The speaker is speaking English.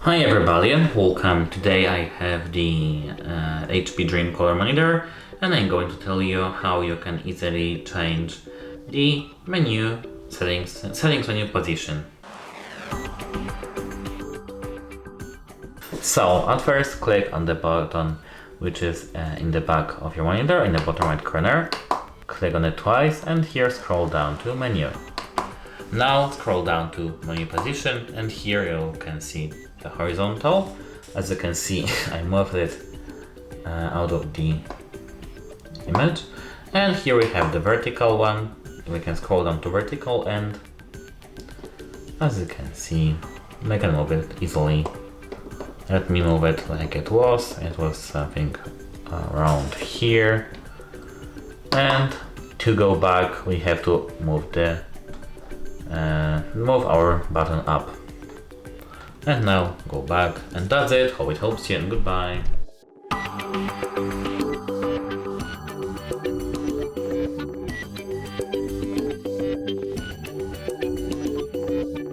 Hi everybody and welcome. Today I have the HP DreamColor monitor and I'm going to tell you how you can easily change the menu settings menu position. So at first click on the button which is in the back of your monitor in the bottom right corner. Click on it twice and here scroll down to menu. Now scroll down to menu position and here you can see the horizontal. As you can see, I moved it out of the image. And here we have the vertical one. We can scroll down to vertical and as you can see, I can move it easily. Let me move it like it was. It was something around here. And to go back, we have to move the move our button up. And now go back, and that's it. Hope it helps you and goodbye.